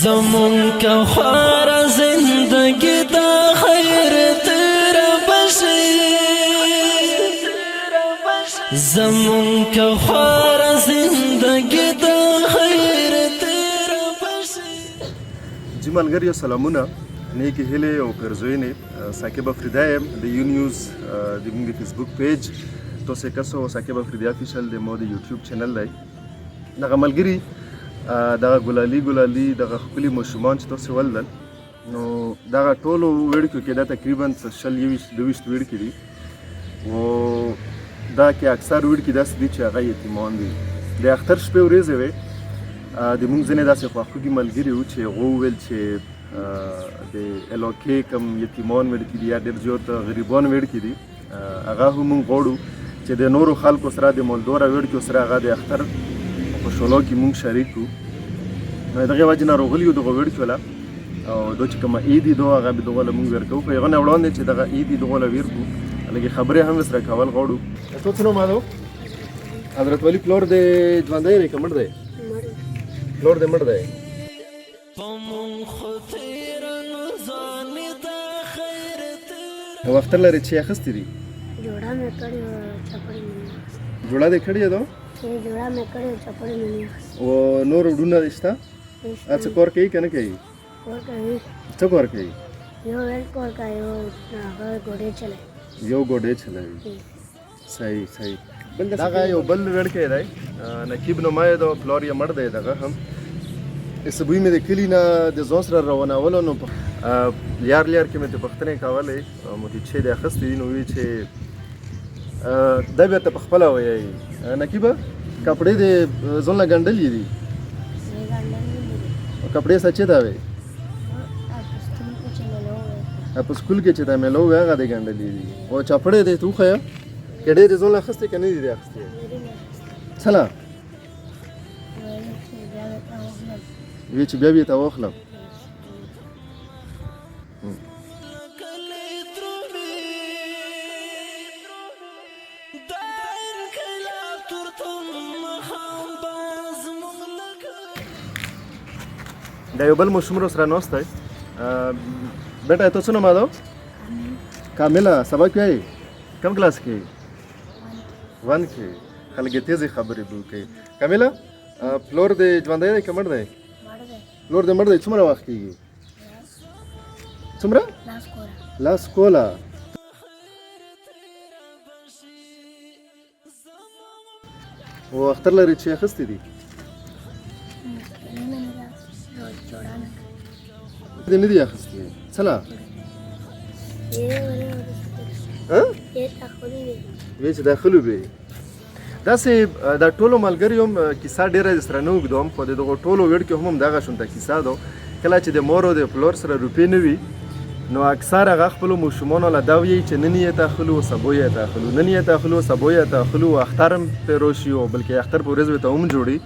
زمون کا خوار زندگی دا خیر تیرا بشی زمون کا خوار زندگی دا خیر تیرا بشی. جی ملګریو سلامونه، نیکی هیلې او پیرزوینې. ثاقب افریدی یم د یو نیوز د موږ د فیسبوک پیج تاسو کسو ثاقب افریدی افیشل د مو د یوټیوب چینل دی. دغه ملګري دغه ګلالي دغه ښکلي ماشومان چې تاسو ولدل، نو دغه ټولو ویډیو کې دا تقریبا 22 ویډیو دي او دا کې اکثر ویډیو داسې دي چې هغه یتیمان دي. د اختر شپې ورځې وې د موږ ځینې داسې خواخوږي ملګري وو چې هغو وویل چې د علاقې کوم یتیمان ویډیو دي یا ډېر زیات غریبان ویډیو دي، هغه هم موږ غواړو چې د نورو خلکو سره د مالدوره ویډیو سره هغه د اختر خوشحالو کې موږ شریک کړو. نو د هغې وجې نه راغلي یو دغه ویډیو له او دا چې کومه عید دي هغه به دغه له موږ ویر کوو. په هغه نه وړاندې چې دغه عید دي دغه له ویر کړو، لږې خبرې هم ورسره کول غواړو. ته څه نوم هلو؟ حضرت ولي پلور دې ژوندی دی که مړ دی؟ پلور دې مړ دی. یو اختر لرې چې اخیستې دي؟ جوړه مې کړې وه، چپړې مې نه اخیستې. جوړه دې کړې ده؟ جوړه مې کړې وه، چپړې مې نه اخیستې. او نور وډونه شته؟ څه کار کوي که نه کوي؟ کور کوي. څه کار کوي؟ یو ویلډ کور کوي، هغه ګوډې چلوي. یو ګوډې چلوي. صحیح. دغه یو بل ویډکی دی، نقیب نومی ده، پلار یې مړ دی. دغه هم سبوی مې د کلي نه د ځان سره روانولو، نو لیار کې مې ته پوښتنې کولې، موټیچې دې اخیستې دي، نو وی چې دا بېرته په خپله وایي نقیبه کپړې دې ځان له ګنډلې دي؟ کپړې سچې ته وایي؟ په سکول کې چې دا میله ووایي هغه دې ګنډلې دي. او چپړې دې ته وښیه کډې دې ځان له اخیستې که نه دي دې اخیستې؟ څه له وی چې بیا ته واخلم. دا یو بل ماشوم را سره ناست دی. بیټه ته څه نوم ده؟ کامله. سبق وایي؟ کوم کلاس کې؟ 1 کې. خلک یې تیزې خبرې به کوي. کامله پلور دې ژوندی دی که مړ دی؟ پلور دې مړ دی. څومره وخت کېږي؟ څومره؟ لاس کوله. او اختر لرې چې اخیستې دي؟ دې نه دي اخیستې؟ څه له؟ وی چې داخلو به داسې دا ټولو ملګري هم کیسه ډېره درسره نه اوږدوم، خو د دغو ټولو ویډیو هم دغه شونته کیسه ده. کله چې د مور او د پلور سره روپۍ نه وي، نو اکثر هغه خپلو ماشومانو له دا وایي چې نن یې ته اخلو سبا یې ته اخلو، نن یې ته اخلو سبا یې ته اخلو. اختر هم پرې راشي او بلکې اختر په ورځ ورته هم جوړي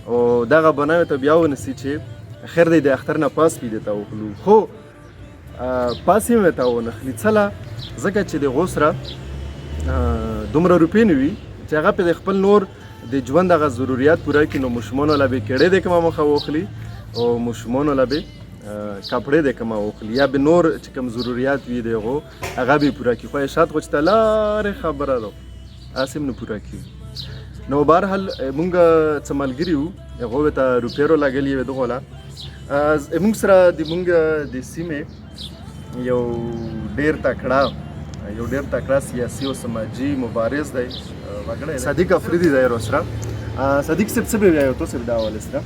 او دغه بنا ورته بیا ونیسي چې خیر دی د اختر نه پاس پې دې ته واخلو. خو پاس یې ورته ونخلي. څه له؟ ځکه چې د هغو سره دومره روپۍ نه وي چې هغه پې د خپل نور د ژوند هغه ضروریات پوره کړي. نو ماشومانو له به کیړې د کومه مخه واخلي او ماشومانو له به کپړې د کومه واخلي، یا به نور چې کوم ضروریات وي د هغو هغه به یې پوره کړي. خواهشات خو چې ته لارې خبره ده هسې هم نه پوره کړي. نو بهرحال مونږ څه ملګري وو، هغو ورته روپۍ رالګلې وې دغو له. زموږ سره د مونږ د سیمې یو ډېر تکړه سیاسي او سماجي مبارز دی، صدیق افریدي دی راسره. صدیق صاحب څه به وایو تاسو د حوالې سره؟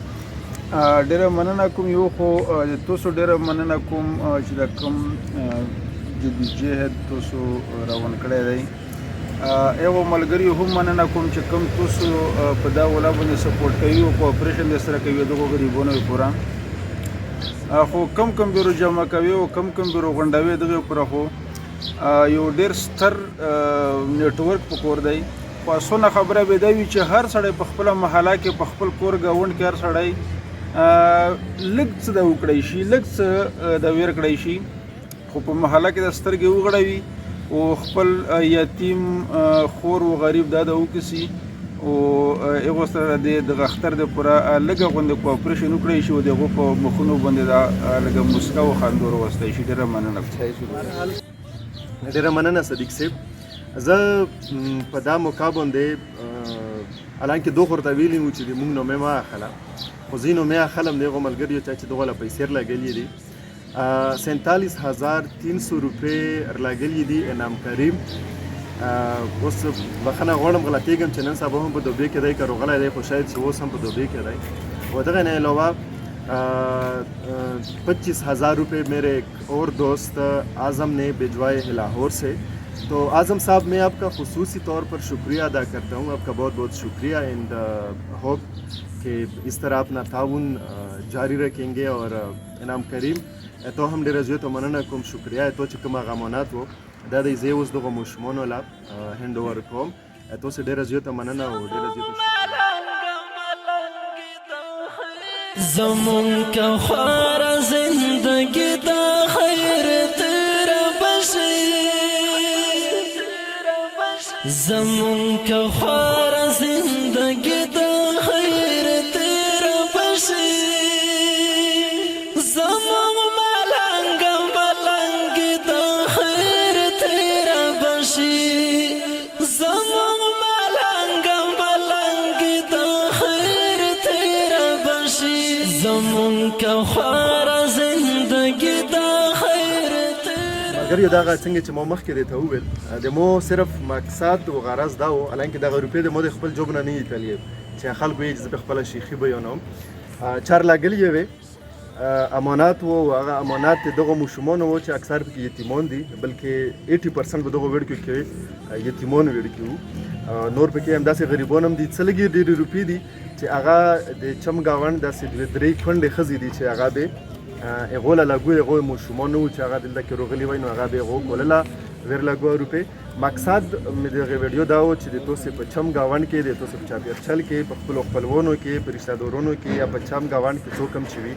ډېره مننه کوم. یو خو د تاسو ډېره مننه کوم چې د کوم جدوجهد تاسو روان کړی دی. یو ملګري هم مننه کوم چې کوم تاسو په دا ولا باندې سپورټ کوي او کوپریشن در سره کوي دغو غریبانو پوره. خو کم بیرو جمع کوي او کم بیرو غونډوي دغه پوره. خو یو ډېر ستر نیټورک پکور دی. خو اسونه خبره به دا وي چې هر سړی په خپله محله کې په خپل کور ګاونډ کې هر سړی لږ څه د وکړی شي، لږ څه د ویر کړی شي، خو په محله کې د سترګې وغړوي او خپل یتیم خور و غریب دا د وکړي او هغو سره د اختر د پوره لږه غوندې کوپریشن وکړی شي او د هغو په مخونو باندې دا لږه موسکا او خندا وروستی شي. ډېره مننه. ډېره مننه صدیق صاحب. زه په دا موقع باندې حالانکه دو خورته ویلي مو چې د مونږ نومې مه اخله، خو زه نومې اخلم د هغو ملګریو چا چې دغو له پیسې راغلي دي. 47,300 روپۍ راغلي دي انعام کریم. اوس بخښنه غواړم غلطېږم چې نن سبا هم په دوبۍ کې دی، که راغلی دی خو شاید چې اوس هم په دوبۍ کې دی. و دغه نه علاوه 25,000 روپये मेरे एक और दोस्त आज़म ने भिजवाए है लाहौर से. तो आज़म साहब मैं आपका खुसूसी तौर पर शुक्रिया अदा करता हूँ, आपका बहुत बहुत शुक्रिया. एंड होप कि इस तरह अपना ताउन जारी रखेंगे. और इनाम करीम तो हम ډېره زیاته مننه کوم، شکریه تو چې کوم هغه امانات و دا د زه اوس دغه ماشومانو له هینډ اوور کوم. تاسو ډېره زیاته مننه او ډېره زیاته زمون کا خوار زندگی دا خیر تیرا بشی، زمون کا خوار زندگی دا خیر تیرا بشی، زمون ملنگ ملنگ دا خیر تیرا بشی، زمون ملنگ ملنگ دا خیر تیرا بشی، زمون کا خوار زندگی دا خیر تیرا. مګر دغه څنګه چې مو مخکې درته وویل د مو صرف مقصد او غرض دا و، حالانکه دغه روپۍ د مو د خپل جوب نه نه ایتلې چې خلکو یې زه په خپله شیخي بیانوم. چار راغلي وې امانات و، هغه امانات دغه ماشومان و چې اکثر پکې یتیمان دي، بلکې 80% په دغه وړکیو کې یتیمان وړکي وو. نور پکې همداسې غریبان هم دي. څه لږې ډېرې روپۍ دي چې هغه د چم ګاونډ داسې 2-3 کونډې ښځې دي چې هغه به هغو له لګو هغو ماشومان وو چې هغه دلته کې راغلي وای، نو هغه به هغو کولله ور لګو روپۍ. مقصد مې دغه ویډیو دا و چې د تاسو په چم ګاونډ کې، د تاسو په چاپېرچل کې، په خپلو خپلوانو کې، په رشته دارانو کې یا په چم ګاونډ کې څوک هم چې وي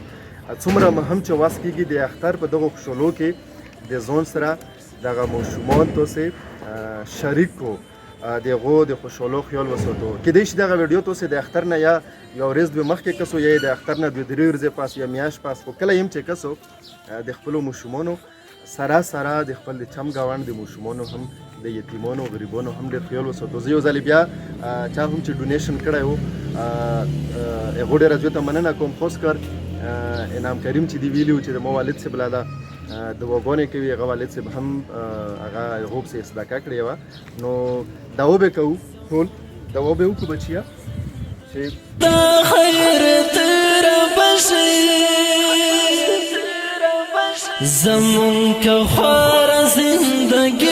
څومره هم چې واس کېږي د اختر په دغو خوشحالو کې د ځان سره دغه ماشومان تاسې شریک کړو، د هغو د خوشحالو خیال وساتو. کیدای شي دغه ویډیو تاسې د اختر نه یا یو ورځ دوی مخکې کسو یا د اختر نه 2-3 ورځې پاس یا میاشت پاس، خو کله هم چې کسو د خپلو ماشومانو سره سره د خپل د چم ګاونډ د ماشومانو هم د یتیمانو غریبانو هم ډېر خیال وساتو. زه یو ځلې بیا چا هم چې ډونیشن کړی و هغو ډېره زیاته مننه کوم. خاص کر انعام کریم چې دی ویلي و چې د ما والد صاحب لا ده دواګانې کوي، هغه والد صاحب هم هغه هغو پسې صدقه کړې وه. نو دوا به کوو، ټول دوا به وکړو بچیه چې دا خیر تیرا بشی، زمون کا خوار زندگی